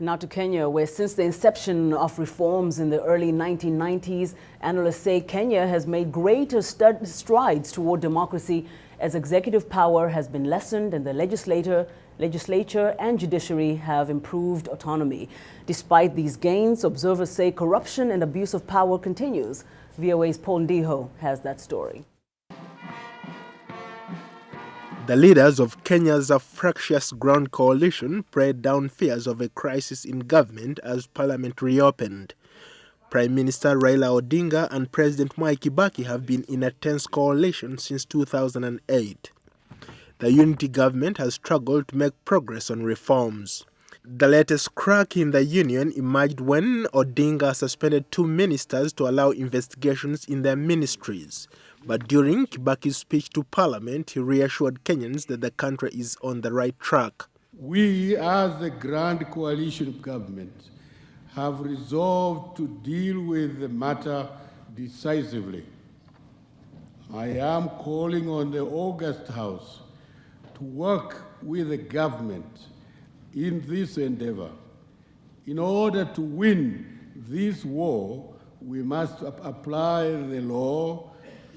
Now to Kenya, where since the inception of reforms in the early 1990s, analysts say Kenya has made greater strides toward democracy as executive power has been lessened and the legislature and judiciary have improved autonomy. Despite these gains, observers say corruption and abuse of power continues. VOA's Paul Ndiho has that story. The leaders of Kenya's fractious ground coalition prayed down fears of a crisis in government as parliament reopened. Prime Minister Raila Odinga and President Mwai Kibaki have been in a tense coalition since 2008. The unity government has struggled to make progress on reforms. The latest crack in the union emerged when Odinga suspended 2 ministers to allow investigations in their ministries. But during Kibaki's speech to Parliament, he reassured Kenyans that the country is on the right track. We, as the Grand Coalition Government, have resolved to deal with the matter decisively. I am calling on the August House to work with the government in this endeavor. In order to win this war, we must apply the law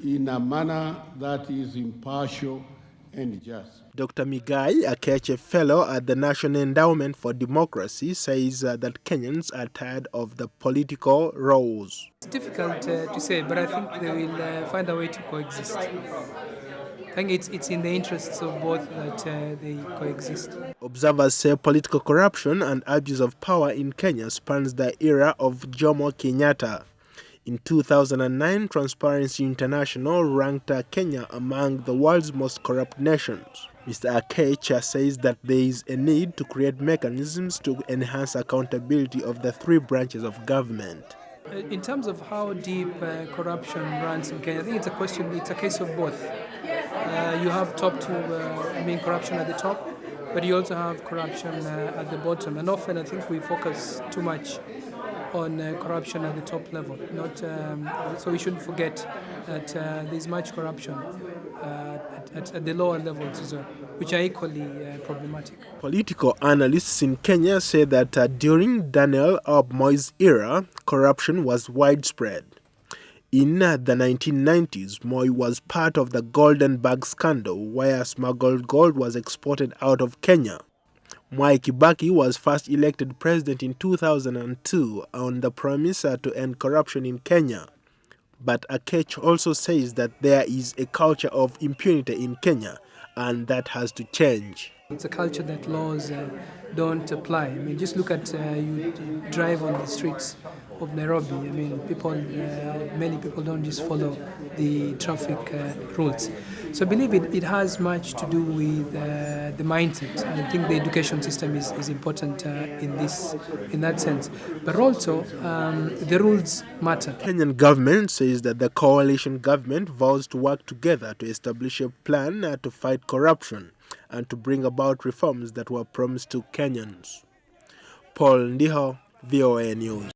in a manner that is impartial and just. Dr. Migai, a Keche Fellow at the National Endowment for Democracy, says that Kenyans are tired of the political roles. It's difficult to say, but I think they will find a way to coexist. I think it's in the interests of both that they coexist. Observers say political corruption and abuse of power in Kenya spans the era of Jomo Kenyatta. In 2009, Transparency International ranked Kenya among the world's most corrupt nations. Mr. Akecha says that there is a need to create mechanisms to enhance accountability of the 3 branches of government. In terms of how deep corruption runs in Kenya, I think it's a case of both. You have corruption at the top, but you also have corruption at the bottom. And often I think we focus too much on corruption at the top level. So we shouldn't forget that there's much corruption at the lower levels as well, which are equally problematic. Political analysts in Kenya say that during Daniel Arap Moi's era, corruption was widespread. In the 1990s, Moi was part of the Golden Bag scandal, where smuggled gold was exported out of Kenya. Mwai Kibaki was first elected president in 2002 on the promise to end corruption in Kenya. But Akech also says that there is a culture of impunity in Kenya, and that has to change. It's a culture that laws don't apply. I mean, just look at you drive on the streets of Nairobi. I mean, many people don't just follow the traffic rules. So I believe it has much to do with the mindset. I think the education system is important in that sense. But also, the rules matter. Kenyan government says that the coalition government vows to work together to establish a plan to fight corruption and to bring about reforms that were promised to Kenyans. Paul Ndiho, VOA News.